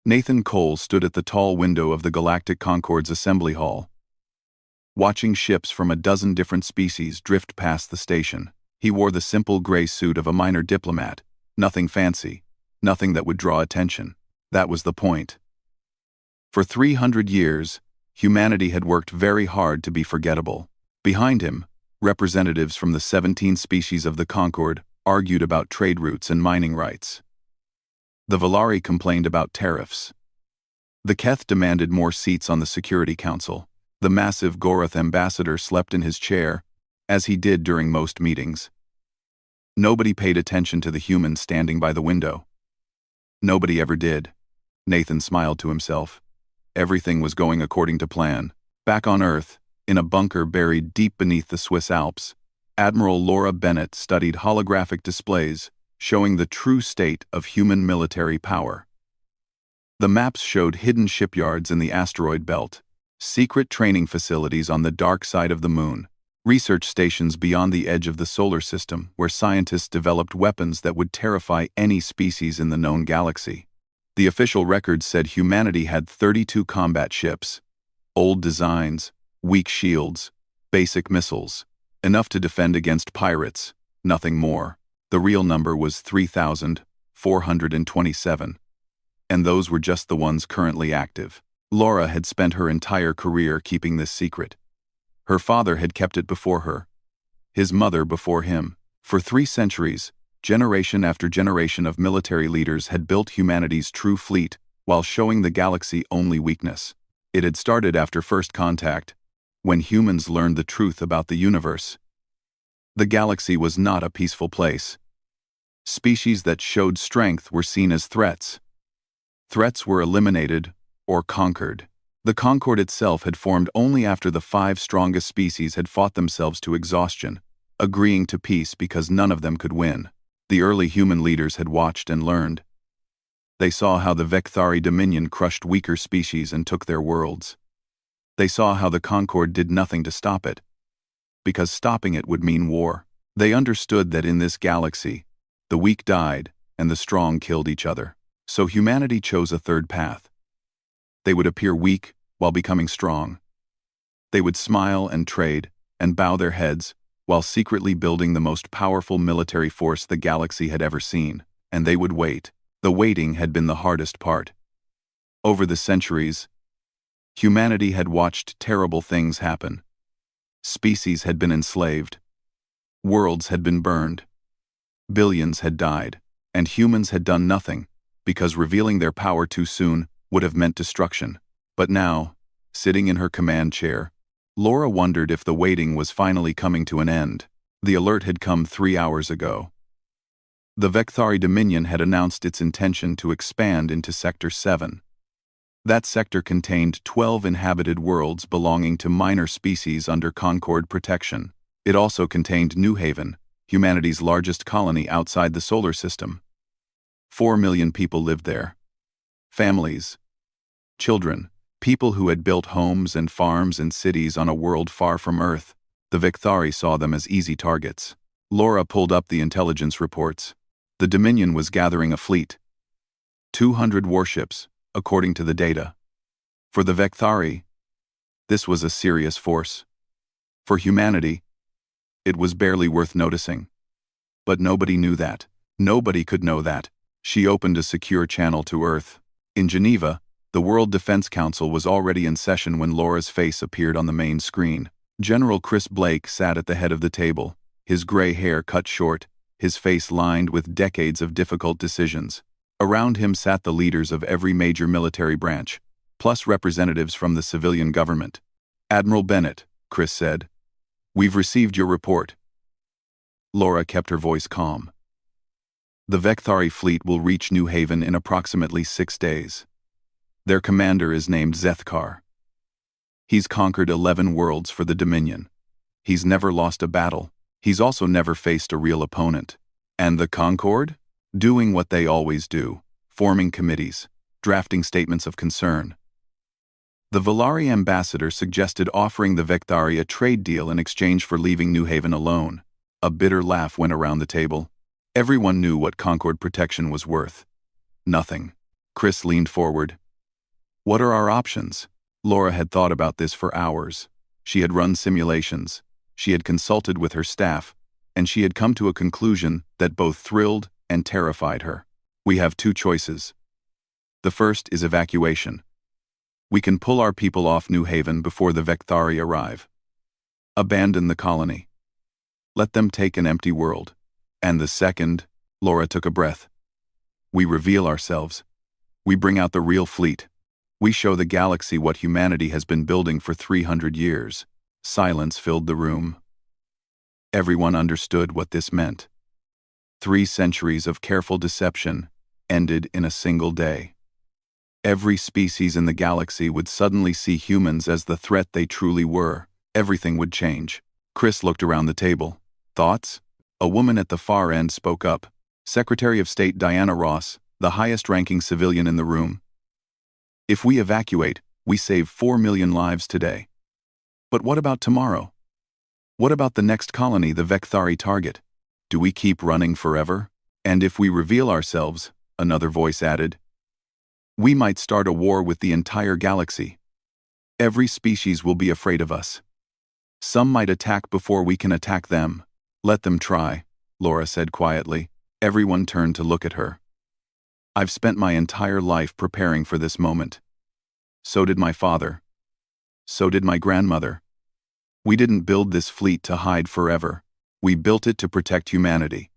Nathan Cole stood at the tall window of the Galactic Concorde's assembly hall, watching ships from a dozen different species drift past the station. He wore the simple gray suit of a minor diplomat, nothing fancy, nothing that would draw attention. That was the point. For 300 years, humanity had worked very hard to be forgettable. Behind him, representatives from the 17 species of the Concorde argued about trade routes and mining rights. The Valari complained about tariffs. The Keth demanded more seats on the Security Council. The massive Gorath ambassador slept in his chair, as he did during most meetings. Nobody paid attention to the humans standing by the window. Nobody ever did. Nathan smiled to himself. Everything was going according to plan. Back on Earth, in a bunker buried deep beneath the Swiss Alps, Admiral Laura Bennett studied holographic displays showing the true state of human military power. The maps showed hidden shipyards in the asteroid belt, secret training facilities on the dark side of the moon, research stations beyond the edge of the solar system where scientists developed weapons that would terrify any species in the known galaxy. The official records said humanity had 32 combat ships, old designs, weak shields, basic missiles, enough to defend against pirates, nothing more. The real number was 3,427. And those were just the ones currently active. Laura had spent her entire career keeping this secret. Her father had kept it before her, his mother before him. For 3 centuries, generation after generation of military leaders had built humanity's true fleet while showing the galaxy only weakness. It had started after first contact, when humans learned the truth about the universe. The galaxy was not a peaceful place. Species that showed strength were seen as threats. Threats were eliminated or conquered. The Concorde itself had formed only after the 5 strongest species had fought themselves to exhaustion, agreeing to peace because none of them could win. The early human leaders had watched and learned. They saw how the Vecthari Dominion crushed weaker species and took their worlds. They saw how the Concorde did nothing to stop it, because stopping it would mean war. They understood that in this galaxy, the weak died and the strong killed each other. So humanity chose a third path. They would appear weak while becoming strong. They would smile and trade and bow their heads while secretly building the most powerful military force the galaxy had ever seen. And they would wait. The waiting had been the hardest part. Over the centuries, humanity had watched terrible things happen. Species had been enslaved. Worlds had been burned. Billions had died, and humans had done nothing, because revealing their power too soon would have meant destruction. But now, sitting in her command chair, Laura wondered if the waiting was finally coming to an end. The alert had come 3 hours ago. The Vecthari Dominion had announced its intention to expand into Sector 7. That sector contained 12 inhabited worlds belonging to minor species under Concorde protection. It also contained New Haven, humanity's largest colony outside the solar system. 4 million people lived there. Families, children, people who had built homes and farms and cities on a world far from Earth. The Vecthari saw them as easy targets. Laura pulled up the intelligence reports. The Dominion was gathering a fleet. 200 warships, according to the data. For the Vecthari, this was a serious force. For humanity, it was barely worth noticing. But nobody knew that. Nobody could know that. She opened a secure channel to Earth. In Geneva, the World Defense Council was already in session when Laura's face appeared on the main screen. General Chris Blake sat at the head of the table, his gray hair cut short, his face lined with decades of difficult decisions. Around him sat the leaders of every major military branch, plus representatives from the civilian government. "Admiral Bennett," Chris said, "we've received your report." Laura kept her voice calm. The Vecthari fleet will reach New Haven in approximately 6 days. Their commander is named Zethkar. He's conquered 11 worlds for the Dominion. He's never lost a battle. He's also never faced a real opponent. And the Concorde? Doing what they always do, forming committees, drafting statements of concern. The Valari ambassador suggested offering the Vecthari a trade deal in exchange for leaving New Haven alone. A bitter laugh went around the table. Everyone knew what Concorde protection was worth. Nothing. Chris leaned forward. What are our options? Laura had thought about this for hours. She had run simulations. She had consulted with her staff, and she had come to a conclusion that both thrilled and terrified her. We have two choices. The first is evacuation. We can pull our people off New Haven before the Vekthari arrive. Abandon the colony. Let them take an empty world. And the second, Laura took a breath. We reveal ourselves. We bring out the real fleet. We show the galaxy what humanity has been building for 300 years. Silence filled the room. Everyone understood what this meant. 3 centuries of careful deception ended in a single day. Every species in the galaxy would suddenly see humans as the threat they truly were. Everything would change. Chris looked around the table. Thoughts? A woman at the far end spoke up. Secretary of State Diana Ross, the highest-ranking civilian in the room. If we evacuate, we save 4 million lives today. But what about tomorrow? What about the next colony the Vekthari target? Do we keep running forever? And if we reveal ourselves, another voice added, we might start a war with the entire galaxy. Every species will be afraid of us. Some might attack before we can attack them. Let them try, Laura said quietly. Everyone turned to look at her. I've spent my entire life preparing for this moment. So did my father. So did my grandmother. We didn't build this fleet to hide forever. We built it to protect humanity.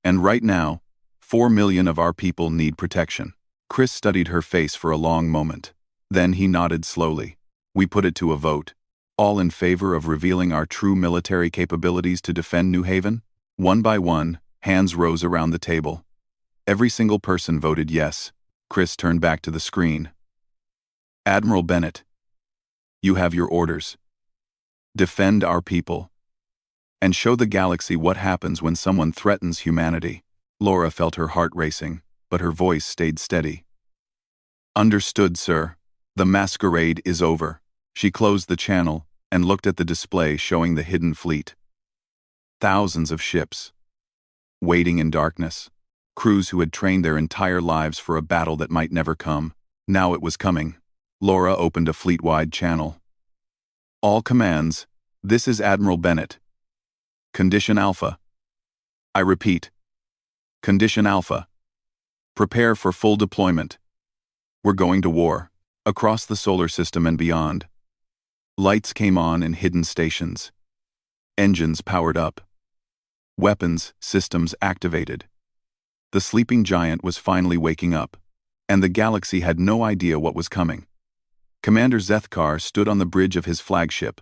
And right now, 4 million of our people need protection. Chris studied her face for a long moment. Then he nodded slowly. We put it to a vote. All in favor of revealing our true military capabilities to defend New Haven? One by one, hands rose around the table. Every single person voted yes. Chris turned back to the screen. Admiral Bennett, you have your orders. Defend our people. And show the galaxy what happens when someone threatens humanity. Laura felt her heart racing, but her voice stayed steady. Understood, sir. The masquerade is over. She closed the channel and looked at the display showing the hidden fleet. Thousands of ships. Waiting in darkness. Crews who had trained their entire lives for a battle that might never come. Now it was coming. Laura opened a fleet-wide channel. All commands, this is Admiral Bennett. Condition Alpha. I repeat. Condition Alpha. Prepare for full deployment. We're going to war. Across the solar system and beyond. Lights came on in hidden stations. Engines powered up. Weapons systems activated. The sleeping giant was finally waking up, and the galaxy had no idea what was coming. Commander Zethkar stood on the bridge of his flagship,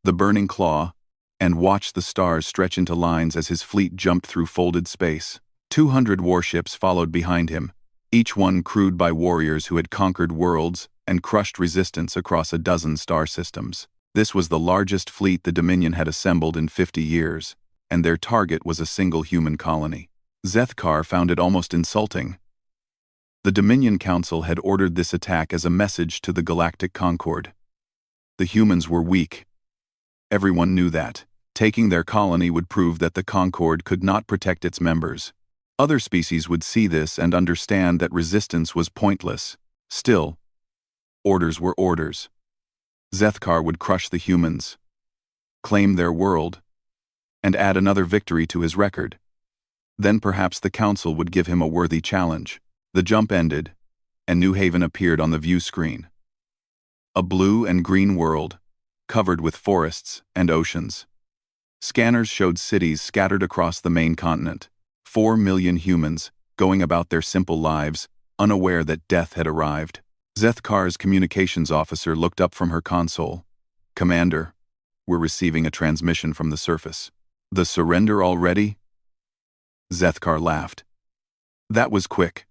the Burning Claw, and watched the stars stretch into lines as his fleet jumped through folded space. 200 warships followed behind him, each one crewed by warriors who had conquered worlds and crushed resistance across a dozen star systems. This was the largest fleet the Dominion had assembled in 50 years, and their target was a single human colony. Zethkar found it almost insulting. The Dominion Council had ordered this attack as a message to the Galactic Concord. The humans were weak. Everyone knew that. Taking their colony would prove that the Concord could not protect its members. Other species would see this and understand that resistance was pointless. Still, orders were orders. Zethkar would crush the humans, claim their world, and add another victory to his record. Then perhaps the Council would give him a worthy challenge. The jump ended, and New Haven appeared on the view screen. A blue and green world, covered with forests and oceans. Scanners showed cities scattered across the main continent. 4 million humans, going about their simple lives, unaware that death had arrived. Zethkar's communications officer looked up from her console. Commander, we're receiving a transmission from the surface. The surrender already? Zethkar laughed. That was quick.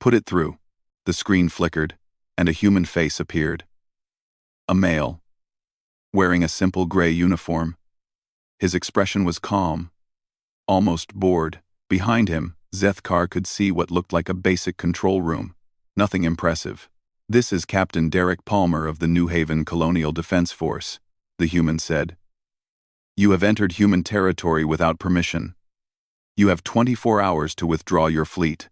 Put it through. The screen flickered, and a human face appeared. A male, wearing a simple gray uniform. His expression was calm, almost bored. Behind him, Zethkar could see what looked like a basic control room. Nothing impressive. This is Captain Derek Palmer of the New Haven Colonial Defense Force, the human said. You have entered human territory without permission. You have 24 hours to withdraw your fleet.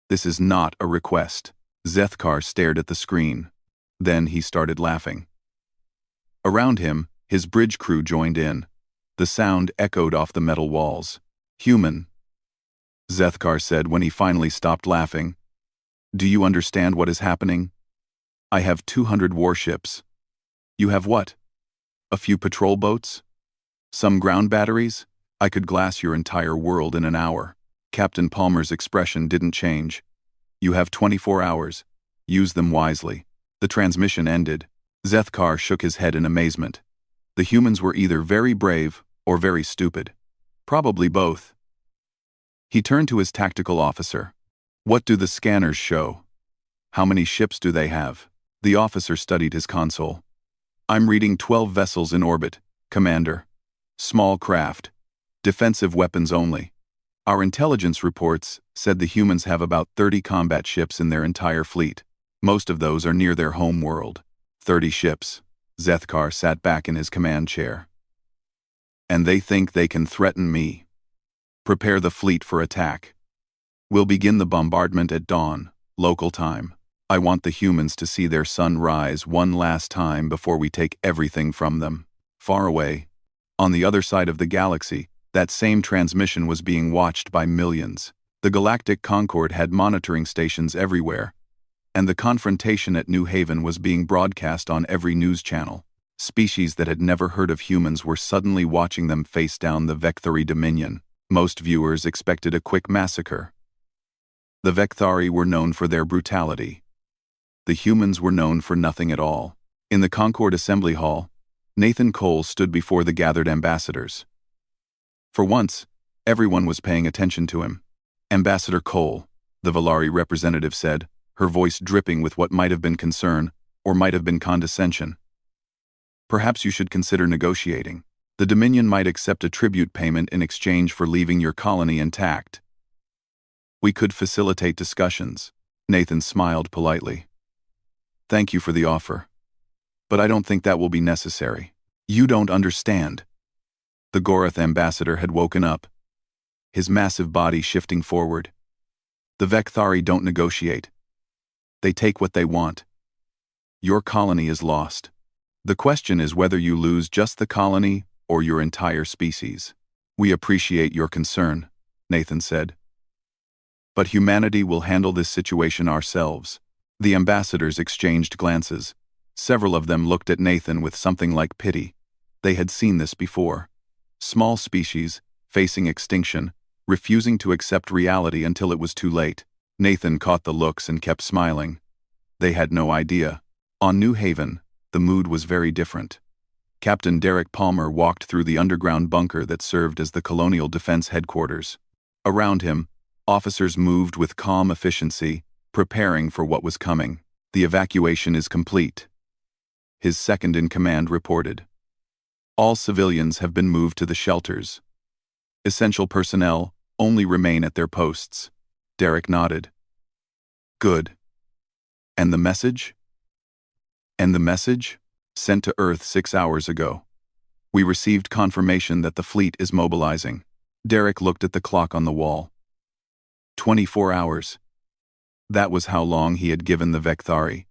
This is not a request. Zethkar stared at the screen. Then he started laughing. Around him, his bridge crew joined in. The sound echoed off the metal walls. Human, Zethkar said when he finally stopped laughing. Do you understand what is happening? I have 200 warships. You have what? A few patrol boats? Some ground batteries? I could glass your entire world in an hour. Captain Palmer's expression didn't change. You have 24 hours. Use them wisely. The transmission ended. Zethkar shook his head in amazement. The humans were either very brave or very stupid. Probably both. He turned to his tactical officer. What do the scanners show? How many ships do they have? The officer studied his console. I'm reading 12 vessels in orbit, Commander. Small craft. Defensive weapons only. Our intelligence reports said the humans have about 30 combat ships in their entire fleet. Most of those are near their home world. 30 ships. Zethkar sat back in his command chair. And they think they can threaten me. Prepare the fleet for attack. We'll begin the bombardment at dawn, local time. I want the humans to see their sun rise one last time before we take everything from them. Far away, on the other side of the galaxy, that same transmission was being watched by millions. The Galactic Concord had monitoring stations everywhere, and the confrontation at New Haven was being broadcast on every news channel. Species that had never heard of humans were suddenly watching them face down the Vecthari Dominion. Most viewers expected a quick massacre. The Vecthari were known for their brutality. The humans were known for nothing at all. In the Concord Assembly Hall, Nathan Cole stood before the gathered ambassadors. For once, everyone was paying attention to him. Ambassador Cole, the Valari representative said, her voice dripping with what might have been concern or might have been condescension. Perhaps you should consider negotiating. The Dominion might accept a tribute payment in exchange for leaving your colony intact. We could facilitate discussions. Nathan smiled politely. Thank you for the offer. But I don't think that will be necessary. You don't understand. The Gorath ambassador had woken up, his massive body shifting forward. The Vecthari don't negotiate. They take what they want. Your colony is lost. The question is whether you lose just the colony or your entire species. We appreciate your concern, Nathan said. But humanity will handle this situation ourselves. The ambassadors exchanged glances. Several of them looked at Nathan with something like pity. They had seen this before. Small species, facing extinction, refusing to accept reality until it was too late. Nathan caught the looks and kept smiling. They had no idea. On New Haven, the mood was very different. Captain Derek Palmer walked through the underground bunker that served as the Colonial Defense Headquarters. Around him, officers moved with calm efficiency, preparing for what was coming. The evacuation is complete. His second-in-command reported. All civilians have been moved to the shelters. Essential personnel only remain at their posts. Derek nodded. Good. And the message? And the message? Sent to Earth 6 hours ago. We received confirmation that the fleet is mobilizing. Derek looked at the clock on the wall. 24 hours. That was how long he had given the Vecthari.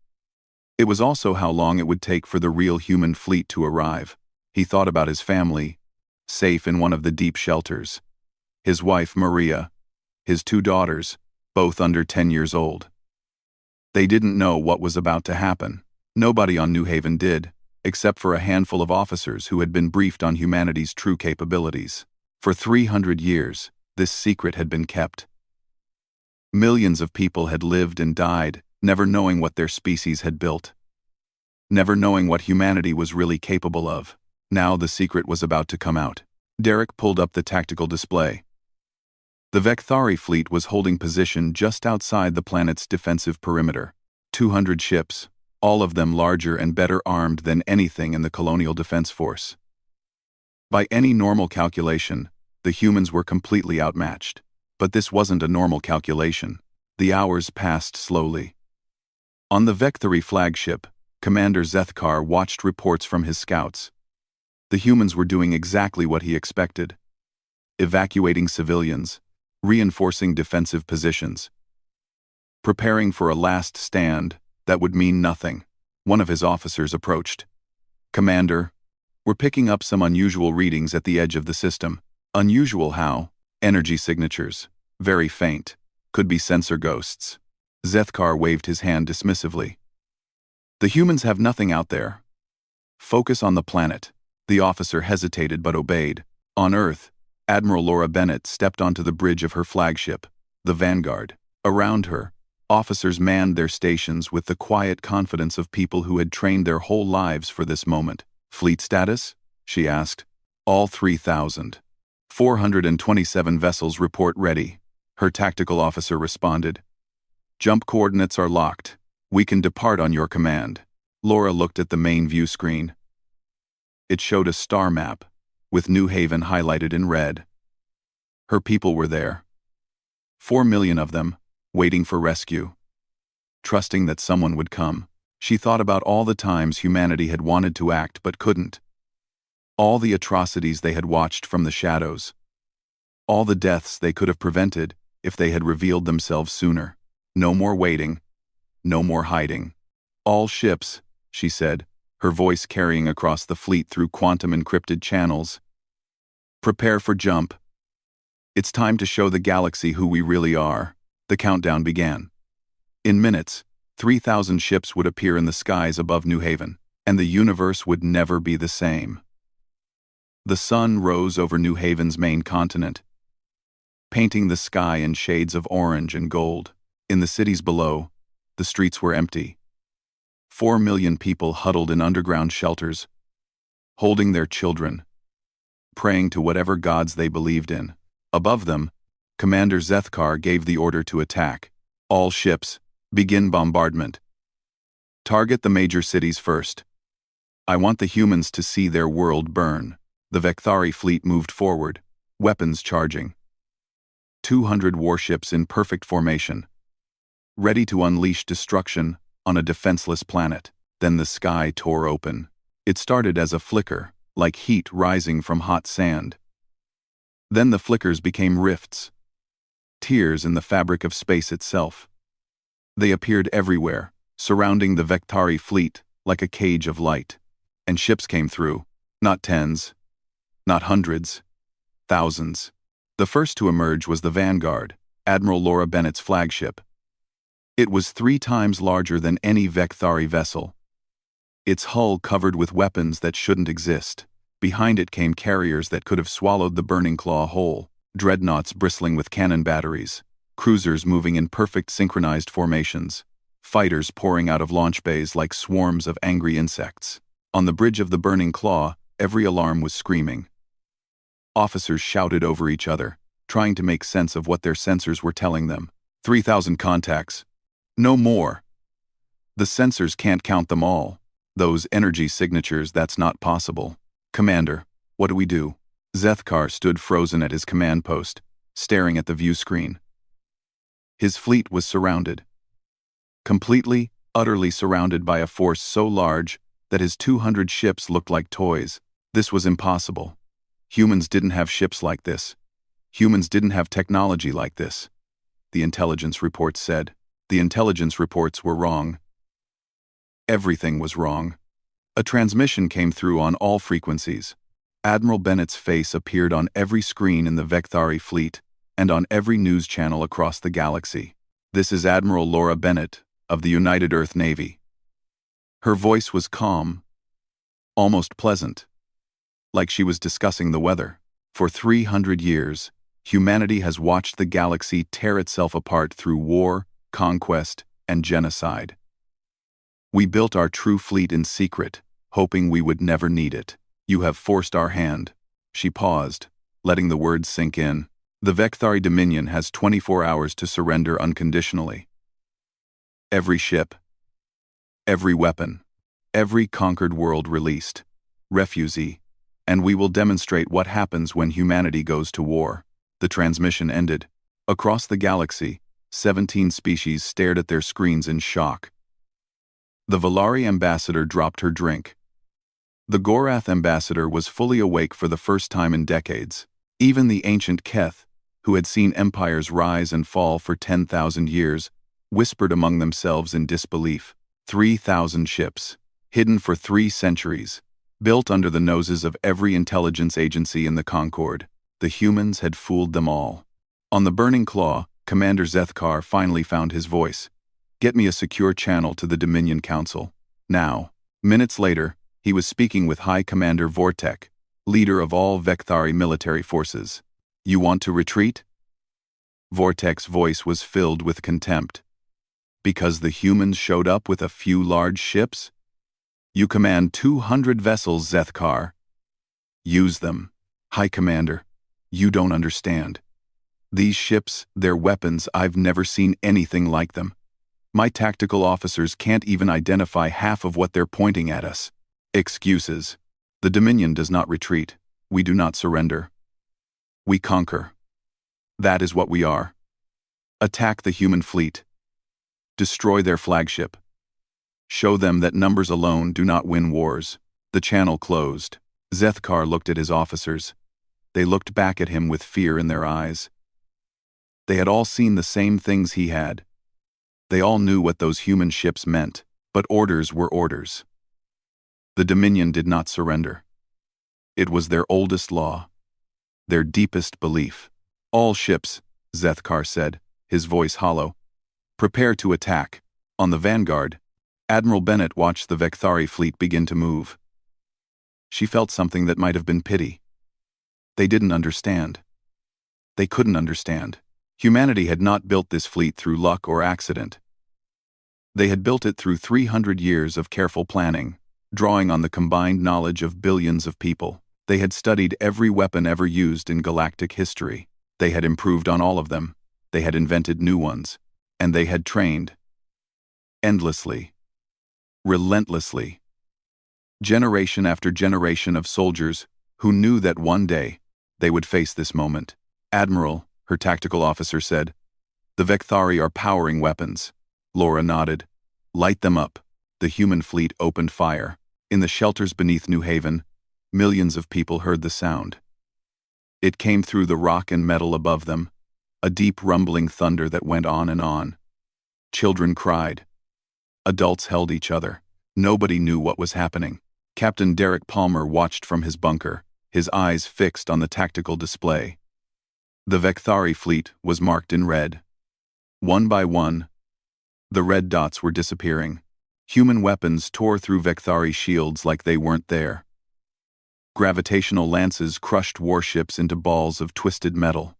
It was also how long it would take for the real human fleet to arrive. He thought about his family, safe in one of the deep shelters. His wife, Maria. His 2 daughters, both under 10 years old. They didn't know what was about to happen. Nobody on New Haven did, except for a handful of officers who had been briefed on humanity's true capabilities. For 300 years, this secret had been kept. Millions of people had lived and died, never knowing what their species had built. Never knowing what humanity was really capable of. Now the secret was about to come out. Derek pulled up the tactical display. The Vecthari fleet was holding position just outside the planet's defensive perimeter. 200 ships, all of them larger and better armed than anything in the Colonial Defense Force. By any normal calculation, the humans were completely outmatched. But this wasn't a normal calculation. The hours passed slowly. On the Vecthari flagship, Commander Zethkar watched reports from his scouts. The humans were doing exactly what he expected. Evacuating civilians, reinforcing defensive positions. preparing for a last stand that would mean nothing. One of his officers approached. "Commander, we're picking up some unusual readings at the edge of the system." "Unusual how?" "Energy signatures. Very faint. Could be sensor ghosts." Zethkar waved his hand dismissively. "The humans have nothing out there. Focus on the planet." The officer hesitated but obeyed. On Earth, Admiral Laura Bennett stepped onto the bridge of her flagship, the Vanguard. Around her, officers manned their stations with the quiet confidence of people who had trained their whole lives for this moment. "Fleet status?" she asked. "All 3,427 vessels report ready," her tactical officer responded. "Jump coordinates are locked. We can depart on your command." Laura looked at the main view screen. It showed a star map, with New Haven highlighted in red. Her people were there. 4 million of them, waiting for rescue. Trusting that someone would come, she thought about all the times humanity had wanted to act but couldn't. All the atrocities they had watched from the shadows. All the deaths they could have prevented if they had revealed themselves sooner. No more waiting. No more hiding. "All ships," she said, her voice carrying across the fleet through quantum-encrypted channels. "Prepare for jump. It's time to show the galaxy who we really are." The countdown began. In minutes, 3,000 ships would appear in the skies above New Haven, and the universe would never be the same. The sun rose over New Haven's main continent, painting the sky in shades of orange and gold. In the cities below, the streets were empty. 4 million people huddled in underground shelters, holding their children, praying to whatever gods they believed in. Above them, Commander Zethkar gave the order to attack. "All ships, begin bombardment. Target the major cities first. I want the humans to see their world burn." The Vekthari fleet moved forward, weapons charging. 200 warships in perfect formation, ready to unleash destruction on a defenseless planet. Then the sky tore open. It started as a flicker, like heat rising from hot sand. Then the flickers became rifts, tears in the fabric of space itself. They appeared everywhere, surrounding the Vekthari fleet like a cage of light. And ships came through, not tens, not hundreds, thousands. The first to emerge was the Vanguard, Admiral Laura Bennett's flagship. It was 3 times larger than any Vekthari vessel. Its hull covered with weapons that shouldn't exist. Behind it came carriers that could have swallowed the Burning Claw whole, dreadnoughts bristling with cannon batteries, cruisers moving in perfect synchronized formations, fighters pouring out of launch bays like swarms of angry insects. On the bridge of the Burning Claw, every alarm was screaming. Officers shouted over each other, trying to make sense of what their sensors were telling them. 3,000 contacts. No more. The sensors can't count them all. Those energy signatures, that's not possible. "Commander, what do we do?" Zethkar stood frozen at his command post, staring at the view screen. His fleet was surrounded. Completely, utterly surrounded by a force so large that his 200 ships looked like toys. This was impossible. Humans didn't have ships like this. Humans didn't have technology like this. The intelligence reports said. The intelligence reports were wrong. Everything was wrong. A transmission came through on all frequencies. Admiral Bennett's face appeared on every screen in the Vekthari fleet and on every news channel across the galaxy. "This is Admiral Laura Bennett of the United Earth Navy." Her voice was calm, almost pleasant, like she was discussing the weather. "For 300 years, humanity has watched the galaxy tear itself apart through war, conquest, and genocide. We built our true fleet in secret, hoping we would never need it. You have forced our hand." She paused, letting the words sink in. "The Vekthari Dominion has 24 hours to surrender unconditionally. Every ship, every weapon, every conquered world released, refugee, and we will demonstrate what happens when humanity goes to war." The transmission ended. Across the galaxy, 17 species stared at their screens in shock. The Valari ambassador dropped her drink. The Gorath ambassador was fully awake for the first time in decades. Even the ancient Keth, who had seen empires rise and fall for 10,000 years, whispered among themselves in disbelief. 3,000 ships, hidden for 3 centuries, built under the noses of every intelligence agency in the Concord. The humans had fooled them all. On the Burning Claw, Commander Zethkar finally found his voice. "Get me a secure channel to the Dominion Council. Now." Minutes later, he was speaking with High Commander Vortek, leader of all Vekthari military forces. "You want to retreat?" Vortek's voice was filled with contempt. "Because the humans showed up with a few large ships? You command 200 vessels, Zethkar. Use them. High Commander, you don't understand. These ships, their weapons, I've never seen anything like them. My tactical officers can't even identify half of what they're pointing at us." Excuses. The Dominion does not retreat. We do not surrender. We conquer. That is what we are. Attack the human fleet. Destroy their flagship. Show them that numbers alone do not win wars. The channel closed. Zethkar looked at his officers. They looked back at him with fear in their eyes. They had all seen the same things he had. They all knew what those human ships meant, but orders were orders. The Dominion did not surrender. It was their oldest law, their deepest belief. "All ships," Zethkar said, his voice hollow. "Prepare to attack." On the vanguard, Admiral Bennett watched the Vekthari fleet begin to move. She felt something that might have been pity. They didn't understand. They couldn't understand. Humanity had not built this fleet through luck or accident. They had built it through 300 years of careful planning, drawing on the combined knowledge of billions of people. They had studied every weapon ever used in galactic history. They had improved on all of them. They had invented new ones. And they had trained. Endlessly. Relentlessly. Generation after generation of soldiers who knew that one day they would face this moment. "Admiral," her tactical officer said, "the Vekthari are powering weapons." Laura nodded. "Light them up." The human fleet opened fire. In the shelters beneath New Haven, millions of people heard the sound. It came through the rock and metal above them, a deep rumbling thunder that went on and on. Children cried. Adults held each other. Nobody knew what was happening. Captain Derek Palmer watched from his bunker, his eyes fixed on the tactical display. The Vekthari fleet was marked in red. One by one, the red dots were disappearing. Human weapons tore through Vekthari shields like they weren't there. Gravitational lances crushed warships into balls of twisted metal.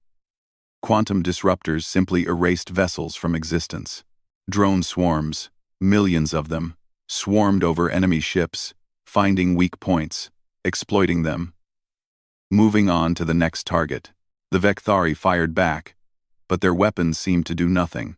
Quantum disruptors simply erased vessels from existence. Drone swarms, millions of them, swarmed over enemy ships, finding weak points, exploiting them. Moving on to the next target, the Vekthari fired back, but their weapons seemed to do nothing.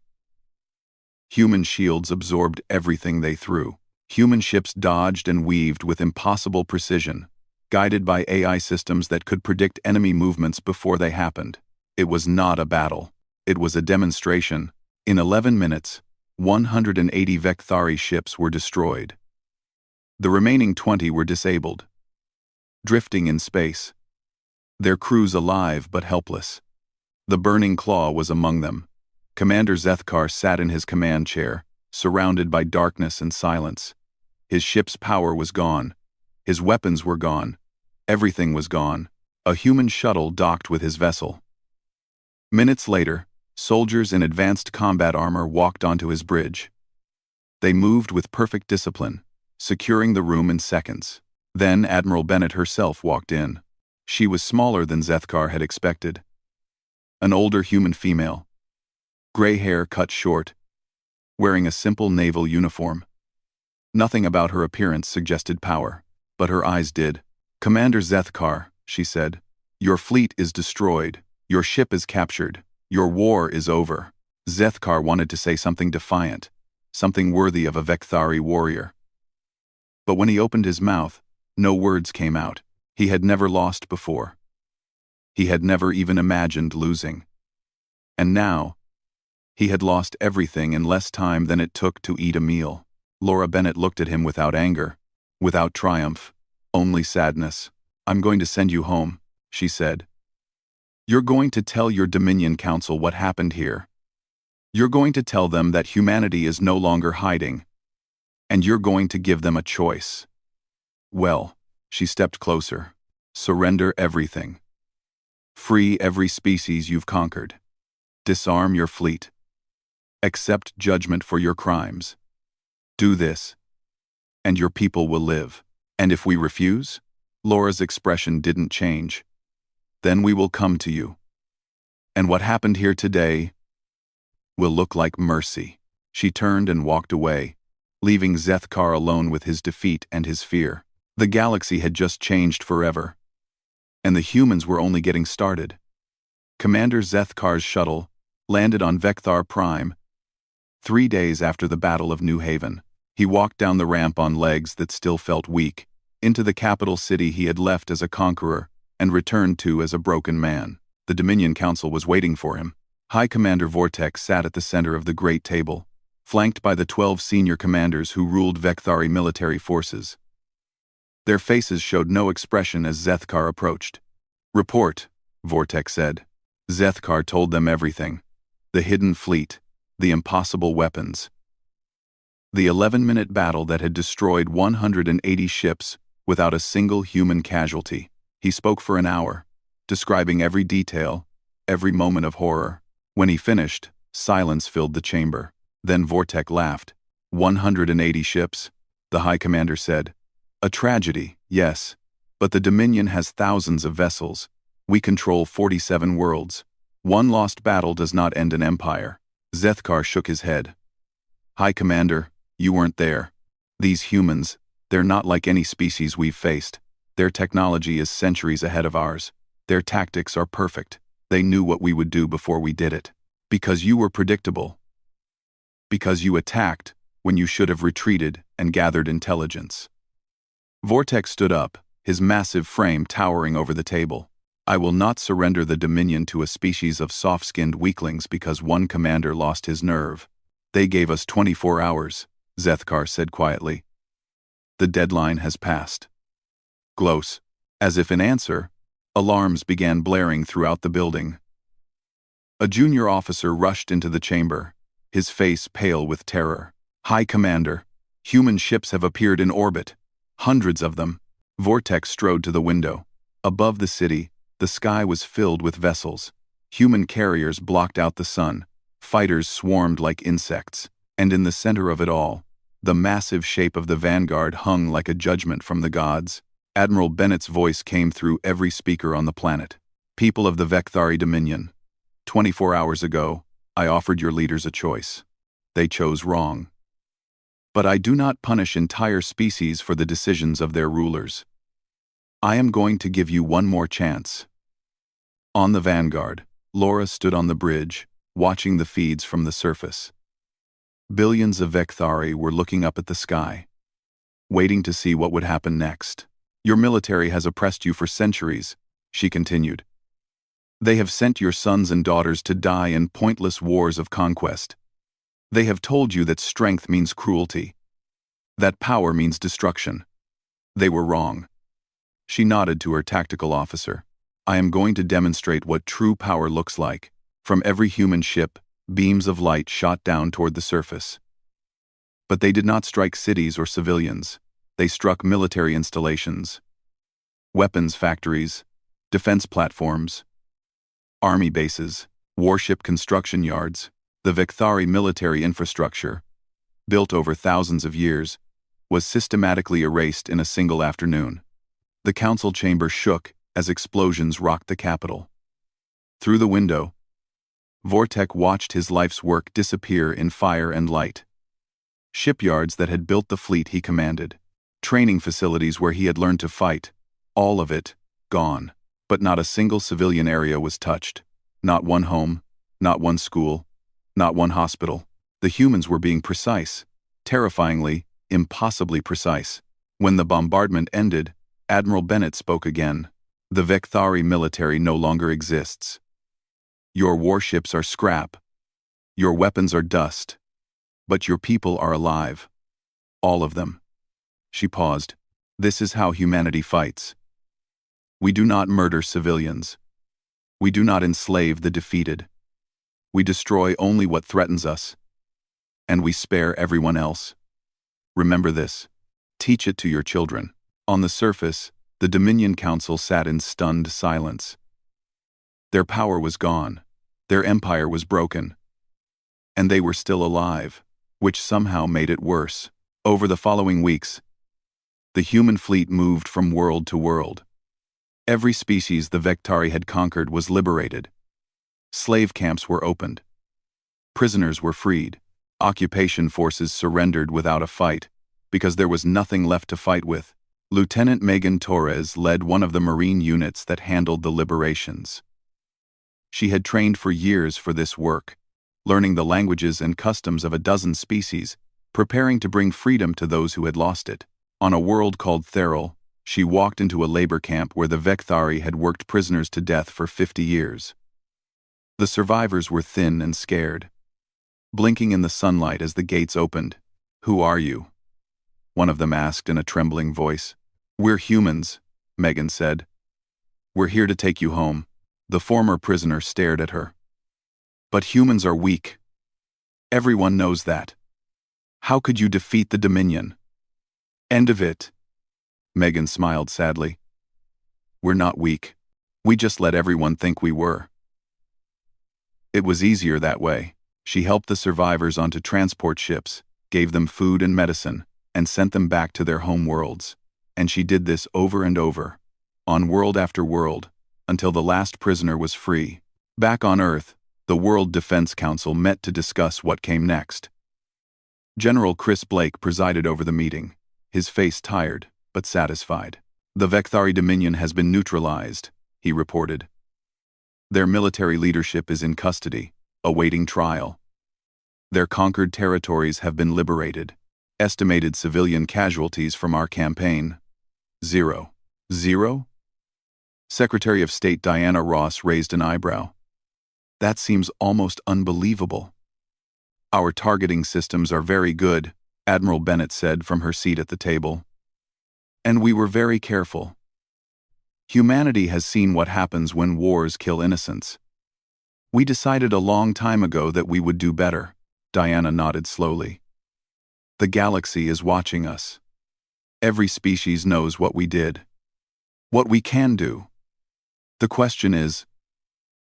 Human shields absorbed everything they threw. Human ships dodged and weaved with impossible precision, guided by AI systems that could predict enemy movements before they happened. It was not a battle. It was a demonstration. In 11 minutes, 180 Vekthari ships were destroyed. The remaining 20 were disabled, drifting in space, their crews alive but helpless. The Burning Claw was among them. Commander Zethkar sat in his command chair, surrounded by darkness and silence. His ship's power was gone. His weapons were gone. Everything was gone. A human shuttle docked with his vessel. Minutes later, soldiers in advanced combat armor walked onto his bridge. They moved with perfect discipline, securing the room in seconds. Then Admiral Bennett herself walked in. She was smaller than Zethkar had expected. An older human female. Gray hair cut short, wearing a simple naval uniform. Nothing about her appearance suggested power, but her eyes did. "Commander Zethkar," she said, "your fleet is destroyed. Your ship is captured. Your war is over." Zethkar wanted to say something defiant, something worthy of a Vekthari warrior. But when he opened his mouth, no words came out. He had never lost before. He had never even imagined losing. And now, he had lost everything in less time than it took to eat a meal. Laura Bennett looked at him without anger, without triumph, only sadness. "I'm going to send you home," she said. "You're going to tell your Dominion Council what happened here. You're going to tell them that humanity is no longer hiding, and you're going to give them a choice. Well, she stepped closer. Surrender everything. Free every species you've conquered. Disarm your fleet. Accept judgment for your crimes. Do this, and your people will live. And if we refuse? Laura's expression didn't change. Then we will come to you. And what happened here today will look like mercy. She turned and walked away, leaving Zethkar alone with his defeat and his fear. The galaxy had just changed forever, and the humans were only getting started. Commander Zethkar's shuttle landed on Vecthar Prime 3 days after the Battle of New Haven. He walked down the ramp on legs that still felt weak, into the capital city he had left as a conqueror and returned to as a broken man. The Dominion Council was waiting for him. High Commander Vortex sat at the center of the great table, flanked by the 12 senior commanders who ruled Vecthari military forces. Their faces showed no expression as Zethkar approached. "Report," Vortex said. Zethkar told them everything. The hidden fleet, the impossible weapons, the 11-minute battle that had destroyed 180 ships without a single human casualty. He spoke for an hour, describing every detail, every moment of horror. When he finished, silence filled the chamber. Then Vortex laughed. 180 ships, the High Commander said. A tragedy, yes, but the Dominion has thousands of vessels. We control 47 worlds. One lost battle does not end an empire. Zethkar shook his head. High Commander, you weren't there. These humans, they're not like any species we've faced. Their technology is centuries ahead of ours. Their tactics are perfect. They knew what we would do before we did it. Because you were predictable. Because you attacked when you should have retreated and gathered intelligence. Vortex stood up, his massive frame towering over the table. I will not surrender the Dominion to a species of soft-skinned weaklings because one commander lost his nerve. They gave us 24 hours, Zethkar said quietly. The deadline has passed. Close. As if in answer, alarms began blaring throughout the building. A junior officer rushed into the chamber, his face pale with terror. High Commander, human ships have appeared in orbit. Hundreds of them. Vortex strode to the window. Above the city, the sky was filled with vessels. Human carriers blocked out the sun. Fighters swarmed like insects. And in the center of it all, the massive shape of the Vanguard hung like a judgment from the gods. Admiral Bennett's voice came through every speaker on the planet. People of the Vecthari Dominion, 24 hours ago, I offered your leaders a choice. They chose wrong. But I do not punish entire species for the decisions of their rulers. I am going to give you one more chance. On the Vanguard, Laura stood on the bridge, watching the feeds from the surface. Billions of Vecthari were looking up at the sky, waiting to see what would happen next. Your military has oppressed you for centuries, she continued. They have sent your sons and daughters to die in pointless wars of conquest. They have told you that strength means cruelty, that power means destruction. They were wrong. She nodded to her tactical officer. I am going to demonstrate what true power looks like. From every human ship, beams of light shot down toward the surface. But they did not strike cities or civilians. They struck military installations, weapons factories, defense platforms, army bases, warship construction yards. The Vecthari military infrastructure, built over thousands of years, was systematically erased in a single afternoon. The council chamber shook as explosions rocked the capital. Through the window, Vortex watched his life's work disappear in fire and light. Shipyards that had built the fleet he commanded, training facilities where he had learned to fight, all of it, gone. But not a single civilian area was touched. Not one home, not one school, not one hospital. The humans were being precise, terrifyingly, impossibly precise. When the bombardment ended, Admiral Bennett spoke again. The Vecthari military no longer exists. Your warships are scrap. Your weapons are dust. But your people are alive. All of them. She paused. This is how humanity fights. We do not murder civilians. We do not enslave the defeated. We destroy only what threatens us, and we spare everyone else. Remember this. Teach it to your children. On the surface, the Dominion Council sat in stunned silence. Their power was gone. Their empire was broken. And they were still alive, which somehow made it worse. Over the following weeks, the human fleet moved from world to world. Every species the Vectari had conquered was liberated. Slave camps were opened. Prisoners were freed. Occupation forces surrendered without a fight, because there was nothing left to fight with. Lieutenant Megan Torres led one of the Marine units that handled the liberations. She had trained for years for this work, learning the languages and customs of a dozen species, preparing to bring freedom to those who had lost it. On a world called Theral, she walked into a labor camp where the Vectari had worked prisoners to death for 50 years. The survivors were thin and scared, blinking in the sunlight as the gates opened. "Who are you?" one of them asked in a trembling voice. "We're humans," Megan said. "We're here to take you home." The former prisoner stared at her. "But humans are weak. Everyone knows that. How could you defeat the Dominion?" "End of it." Megan smiled sadly. "We're not weak. We just let everyone think we were. It was easier that way." She helped the survivors onto transport ships, gave them food and medicine, and sent them back to their home worlds. And she did this over and over, on world after world, until the last prisoner was free. Back on Earth, the World Defense Council met to discuss what came next. General Chris Blake presided over the meeting, his face tired, but satisfied. "The Vectari Dominion has been neutralized," he reported. "Their military leadership is in custody, awaiting trial. Their conquered territories have been liberated. Estimated civilian casualties from our campaign: 0. 0? Secretary of State Diana Ross raised an eyebrow. "That seems almost unbelievable." "Our targeting systems are very good," Admiral Bennett said from her seat at the table. "And we were very careful. Humanity has seen what happens when wars kill innocents. We decided a long time ago that we would do better." Diana nodded slowly. "The galaxy is watching us. Every species knows what we did. What we can do. The question is,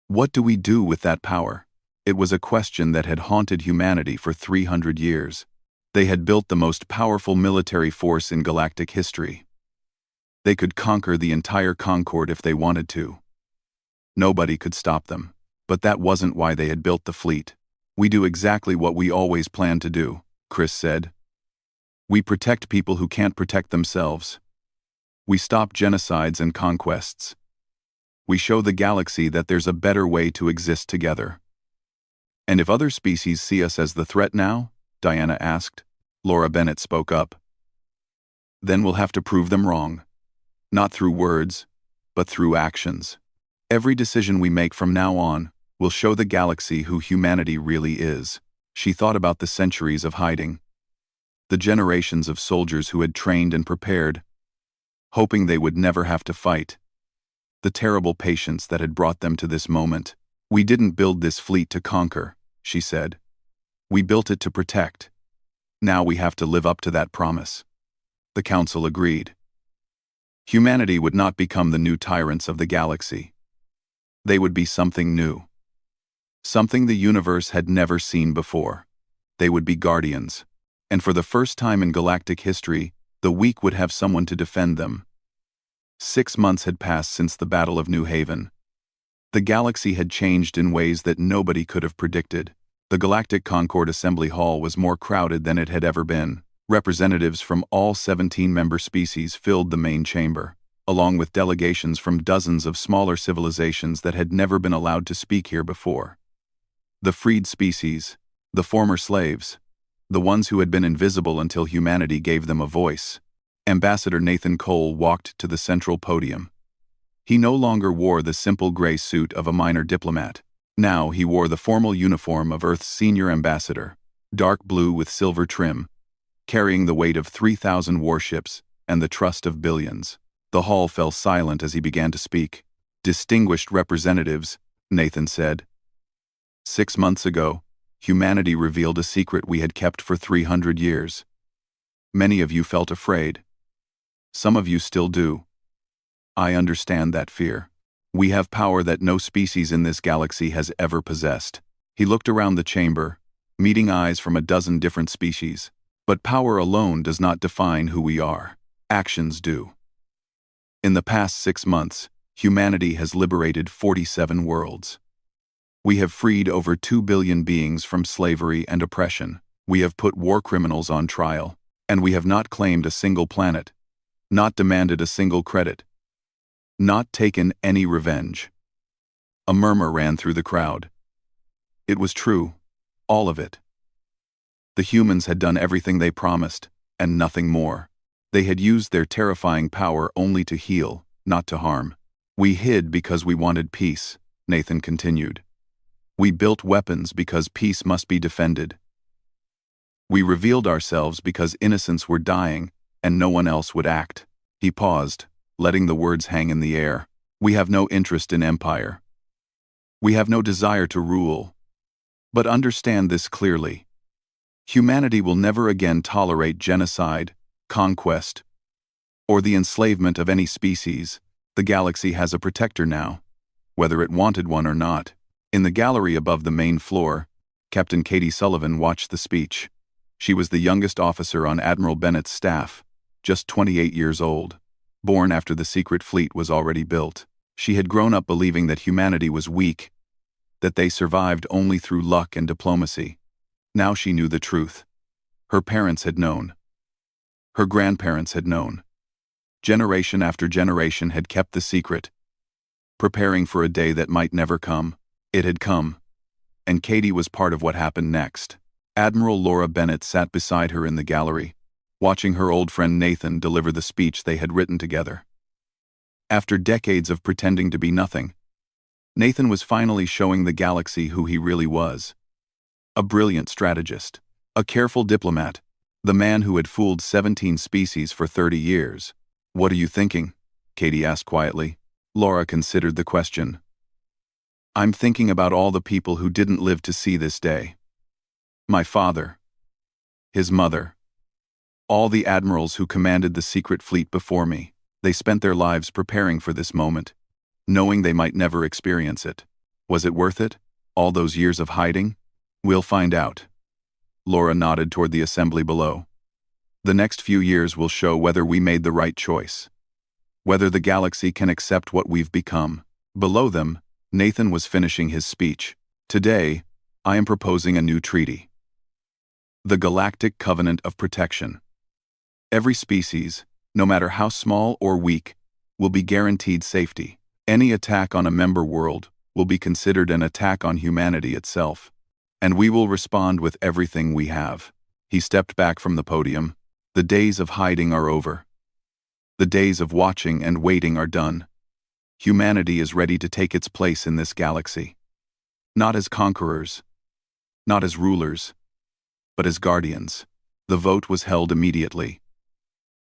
what do we do with that power?" It was a question that had haunted humanity for 300 years. They had built the most powerful military force in galactic history. They could conquer the entire Concord if they wanted to. Nobody could stop them. But that wasn't why they had built the fleet. "We do exactly what we always planned to do," Chris said. "We protect people who can't protect themselves. We stop genocides and conquests. We show the galaxy that there's a better way to exist together." "And if other species see us as the threat now?" Diana asked. Laura Bennett spoke up. "Then we'll have to prove them wrong. Not through words, but through actions. Every decision we make from now on will show the galaxy who humanity really is." She thought about the centuries of hiding, the generations of soldiers who had trained and prepared, hoping they would never have to fight, the terrible patience that had brought them to this moment. "We didn't build this fleet to conquer," she said. "We built it to protect. Now we have to live up to that promise." The council agreed. Humanity would not become the new tyrants of the galaxy. They would be something new. Something the universe had never seen before. They would be guardians. And for the first time in galactic history, the weak would have someone to defend them. 6 months had passed since the Battle of New Haven. The galaxy had changed in ways that nobody could have predicted. The Galactic Concord Assembly Hall was more crowded than it had ever been. Representatives from all 17 member species filled the main chamber, along with delegations from dozens of smaller civilizations that had never been allowed to speak here before. The freed species, the former slaves, the ones who had been invisible until humanity gave them a voice. Ambassador Nathan Cole walked to the central podium. He no longer wore the simple gray suit of a minor diplomat. Now he wore the formal uniform of Earth's senior ambassador, dark blue with silver trim, carrying the weight of 3,000 warships and the trust of billions. The hall fell silent as he began to speak. "Distinguished representatives," Nathan said. 6 months ago, humanity revealed a secret we had kept for 300 years. Many of you felt afraid. Some of you still do. I understand that fear. We have power that no species in this galaxy has ever possessed. He looked around the chamber, meeting eyes from a dozen different species. But power alone does not define who we are. Actions do. In the past 6 months, humanity has liberated 47 worlds. We have freed over 2 billion beings from slavery and oppression. We have put war criminals on trial. And we have not claimed a single planet, not demanded a single credit, not taken any revenge. A murmur ran through the crowd. It was true, all of it. The humans had done everything they promised, and nothing more. They had used their terrifying power only to heal, not to harm. We hid because we wanted peace, Nathan continued. We built weapons because peace must be defended. We revealed ourselves because innocents were dying, and no one else would act. He paused, letting the words hang in the air. We have no interest in empire. We have no desire to rule. But understand this clearly. Humanity will never again tolerate genocide, conquest, or the enslavement of any species. The galaxy has a protector now, whether it wanted one or not. In the gallery above the main floor, Captain Katie Sullivan watched the speech. She was the youngest officer on Admiral Bennett's staff, just 28 years old. Born after the secret fleet was already built. She had grown up believing that humanity was weak, that they survived only through luck and diplomacy. Now she knew the truth. Her parents had known. Her grandparents had known. Generation after generation had kept the secret, preparing for a day that might never come. It had come, and Katie was part of what happened next. Admiral Laura Bennett sat beside her in the gallery, watching her old friend Nathan deliver the speech they had written together. After decades of pretending to be nothing, Nathan was finally showing the galaxy who he really was. A brilliant strategist, a careful diplomat, the man who had fooled 17 species for 30 years. What are you thinking? Katie asked quietly. Laura considered the question. I'm thinking about all the people who didn't live to see this day. My father, his mother, all the admirals who commanded the secret fleet before me. They spent their lives preparing for this moment, knowing they might never experience it. Was it worth it? All those years of hiding? We'll find out. Laura nodded toward the assembly below. The next few years will show whether we made the right choice, whether the galaxy can accept what we've become. Below them, Nathan was finishing his speech. Today, I am proposing a new treaty. The Galactic Covenant of Protection. Every species, no matter how small or weak, will be guaranteed safety. Any attack on a member world will be considered an attack on humanity itself, and we will respond with everything we have. He stepped back from the podium. The days of hiding are over. The days of watching and waiting are done. Humanity is ready to take its place in this galaxy. Not as conquerors, not as rulers, but as guardians. The vote was held immediately.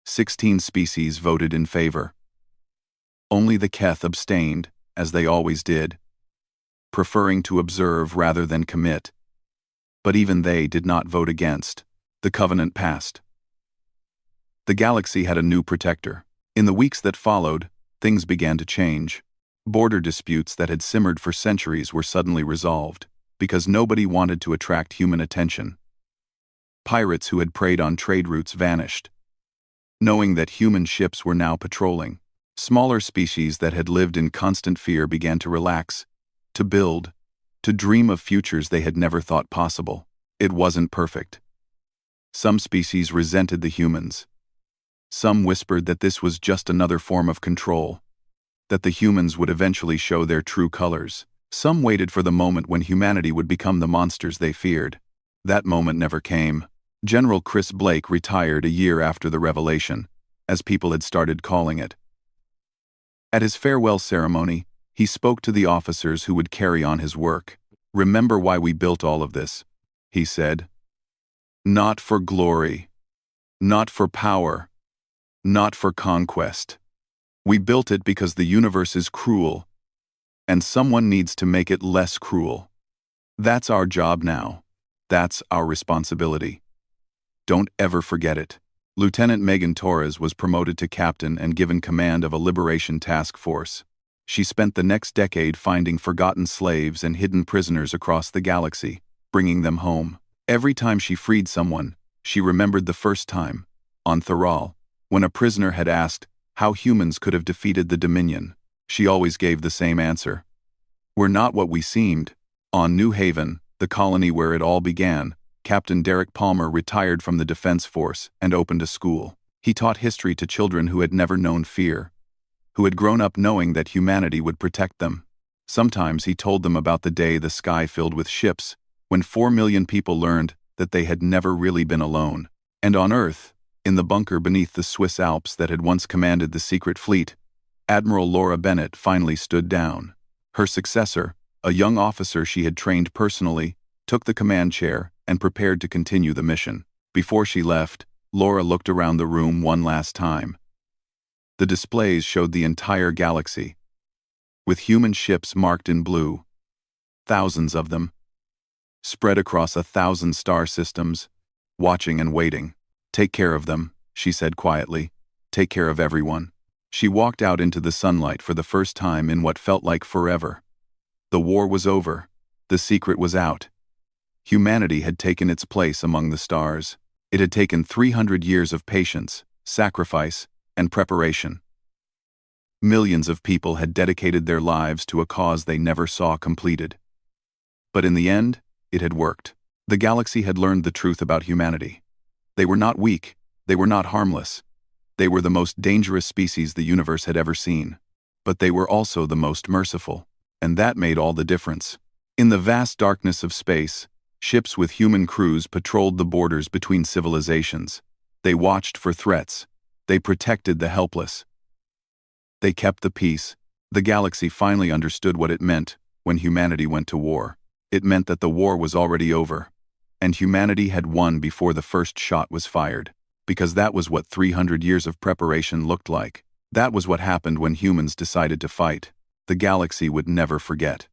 16 species voted in favor. Only the Keth abstained, as they always did, preferring to observe rather than commit. But even they did not vote against. The covenant passed. The galaxy had a new protector. In the weeks that followed, things began to change. Border disputes that had simmered for centuries were suddenly resolved, because nobody wanted to attract human attention. Pirates who had preyed on trade routes vanished, knowing that human ships were now patrolling. Smaller species that had lived in constant fear began to relax, to build, to dream of futures they had never thought possible. It wasn't perfect. Some species resented the humans. Some whispered that this was just another form of control, that the humans would eventually show their true colors. Some waited for the moment when humanity would become the monsters they feared. That moment never came. General Chris Blake retired a year after the revelation, as people had started calling it. At his farewell ceremony, he spoke to the officers who would carry on his work. Remember why we built all of this, he said. Not for glory, not for power, not for conquest. We built it because the universe is cruel, and someone needs to make it less cruel. That's our job now. That's our responsibility. Don't ever forget it. Lieutenant Megan Torres was promoted to captain and given command of a liberation task force. She spent the next decade finding forgotten slaves and hidden prisoners across the galaxy, bringing them home. Every time she freed someone, she remembered the first time, on Theral, when a prisoner had asked how humans could have defeated the Dominion. She always gave the same answer. We're not what we seemed. On New Haven, the colony where it all began, Captain Derek Palmer retired from the Defense Force and opened a school. He taught history to children who had never known fear, who had grown up knowing that humanity would protect them. Sometimes he told them about the day the sky filled with ships, when 4 million people learned that they had never really been alone. And on Earth, in the bunker beneath the Swiss Alps that had once commanded the secret fleet, Admiral Laura Bennett finally stood down. Her successor, a young officer she had trained personally, took the command chair and prepared to continue the mission. Before she left, Laura looked around the room one last time. The displays showed the entire galaxy, with human ships marked in blue, thousands of them, spread across 1,000 star systems, watching and waiting. Take care of them, she said quietly. Take care of everyone. She walked out into the sunlight for the first time in what felt like forever. The war was over. The secret was out. Humanity had taken its place among the stars. It had taken 300 years of patience, sacrifice, and preparation. Millions of people had dedicated their lives to a cause they never saw completed. But in the end, it had worked. The galaxy had learned the truth about humanity. They were not weak. They were not harmless. They were the most dangerous species the universe had ever seen. But they were also the most merciful. And that made all the difference. In the vast darkness of space, ships with human crews patrolled the borders between civilizations. They watched for threats. They protected the helpless. They kept the peace. The galaxy finally understood what it meant when humanity went to war. It meant that the war was already over, and humanity had won before the first shot was fired, because that was what 300 years of preparation looked like. That was what happened when humans decided to fight. The galaxy would never forget.